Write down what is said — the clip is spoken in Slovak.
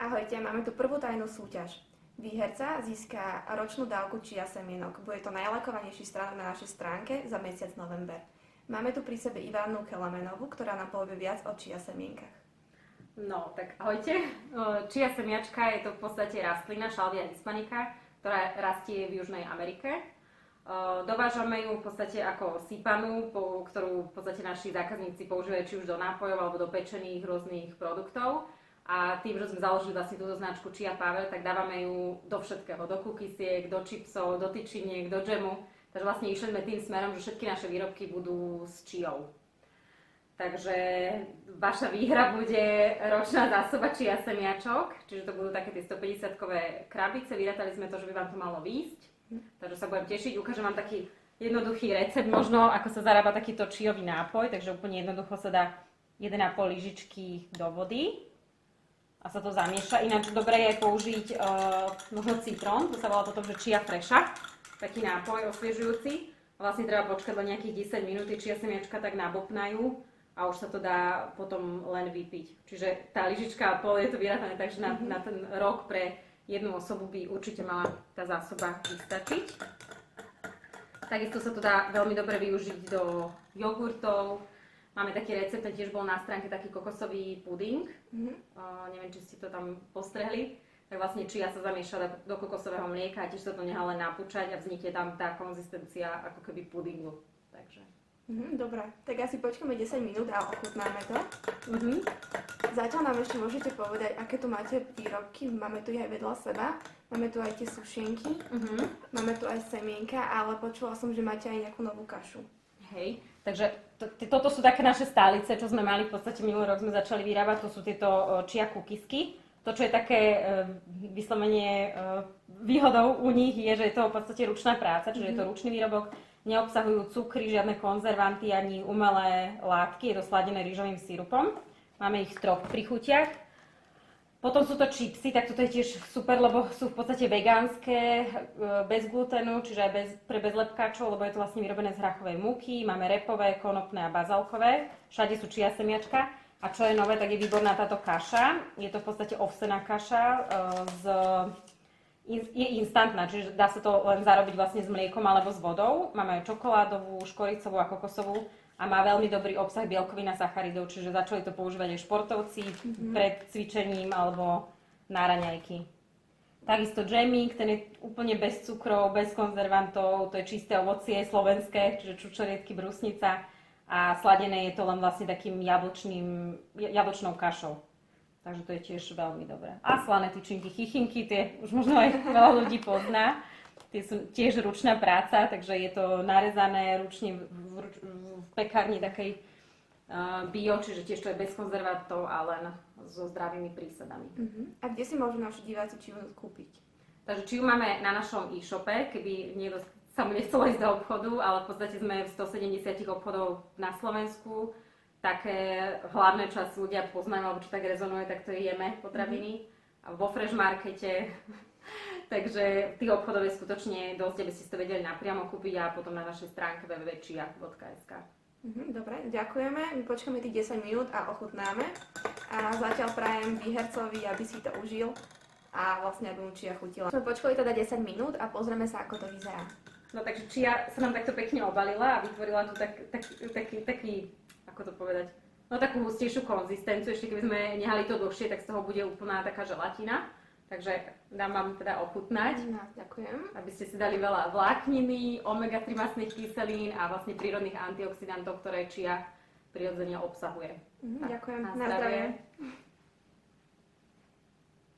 Ahojte, máme tu prvú tajnú súťaž. Výherca získa ročnú dávku chia semienok. Bude to najlakovanejší stránok na našej stránke za mesiac november. Máme tu pri sebe Ivanu Kelamenovú, ktorá nám povie viac o chia semienkach. No, tak ahojte. Chia semiačka je to v podstate rastlina Šalvia hispanica, ktorá rastie v Južnej Amerike. Dovážame ju v podstate ako sypanú, ktorú v podstate naši zákazníci používajú či už do nápojov alebo do pečených rôznych produktov. A tým, že sme založili vlastne túto značku Chia Power, tak dávame ju do všetkého, do cookiesiek, do čipsov, do tyčiniek, do džemu. Takže vlastne išli sme tým smerom, že všetky naše výrobky budú s čiou. Takže vaša výhra bude ročná zásoba chia semiačok, čiže to budú také tie 150-kové krabice. Vyrátali sme to, že by vám to malo výjsť, takže sa budem tešiť. Ukážem vám taký jednoduchý recept možno, ako sa zarába takýto čiový nápoj, takže úplne jednoducho sa dá 1,5 lyžičky do vody a sa to zamieša. Ináč dobré je použiť možno citrón, to sa volá potom, že chia freša, taký nápoj osviežujúci. Vlastne treba počkať len nejakých 10 minút, chia semiačka tak nabopnajú a už sa to dá potom len vypiť. Čiže tá lyžička a pol je to vyrátané, takže na ten rok pre jednu osobu by určite mala tá zásoba vystačiť. Takisto sa to dá veľmi dobre využiť do jogurtov. Máme taký recept, tiež bol na stránke taký kokosový puding. Neviem, či ste to tam postrehli. Tak vlastne chia sa zamieša do kokosového mlieka a tiež sa to nechá len napúčať a vznikne tam tá konzistencia ako keby pudingu. Takže. Dobre, tak asi počkáme 10 minút a ochutnáme to. Zatiaľ nám ešte môžete povedať, aké tu máte výrobky. Máme tu aj vedľa seba. Máme tu aj tie sušenky. Máme tu aj semienka, ale počula som, že máte aj nejakú novú kašu. Hej, takže toto sú také naše stálice, čo sme mali v podstate minulý rok sme začali vyrábať, to sú tieto chia cookiesky. To, čo je také vyslovene výhodou u nich, je, že je to v podstate ručná práca, čiže je to ručný výrobok, neobsahujú cukry, žiadne konzervanty ani umelé látky, je to sladené rýžovým sirupom. Máme ich v 3 príchutiach. Potom sú to čipsy, tak toto je tiež super, lebo sú v podstate vegánske, bez gluténu, čiže aj pre bezlepkáčov, lebo je to vlastne vyrobené z hrachovej múky. Máme repové, konopné a bazálkové. Všade sú chia semiačka. A čo je nové, tak je výborná táto kaša. Je to v podstate ovsená kaša, je instantná, čiže dá sa to len zarobiť vlastne s mliekom alebo s vodou. Máme aj čokoládovú, škoricovú a kokosovú. A má veľmi dobrý obsah bielkovín a sacharidov, čiže začali to používať aj športovci pred cvičením alebo na raňajky. Takisto džemík, ten je úplne bez cukrov, bez konzervantov, to je čisté ovocie slovenské, čiže čučoriedky, brusnica a sladené je to len vlastne takým jablčnou kašou. Takže to je tiež veľmi dobré. A slané tyčinky, chichinky, tie už možno aj veľa ľudí pozná. Tie sú tiež ručná práca, takže je to narezané ručne v pekárni takej bio, čiže tiež to je bez konzervantov a len so zdravými prísadami. A kde si môžu naši diváci čiu kúpiť? Takže čiu máme na našom e-shope, keby niekto sa mu nechcelo ísť do obchodu, ale v podstate sme v 170 obchodov na Slovensku. Také hlavné časť ľudia poznajú, alebo čo tak rezonuje, tak to jeme potraviny. A vo Fresh Markete. Takže tých obchodov je skutočne dosť, aby ste si to vedeli napriamo kúpiť a potom na našej stránke www.chia.sk. Dobre, ďakujeme. My počkáme tých 10 minút a ochutnáme. A zatiaľ prajem výhercovi, aby si to užil a vlastne aby mu chia chutila. Sme počkali teda 10 minút a pozrieme sa, ako to vyzerá. No takže chia sa nám takto pekne obalila a vytvorila tu taký, ako to povedať, no takú hustejšiu konzistenciu. Ešte keby sme nehali to dlhšie, tak z toho bude úplná taká želatina. Takže dám vám teda ochutnať, ďakujem. Aby ste si dali veľa vlákniny, omega-3 mastných kyselín a vlastne prírodných antioxidantov, ktoré chia prirodzene obsahuje. Ďakujem. Na zdravie.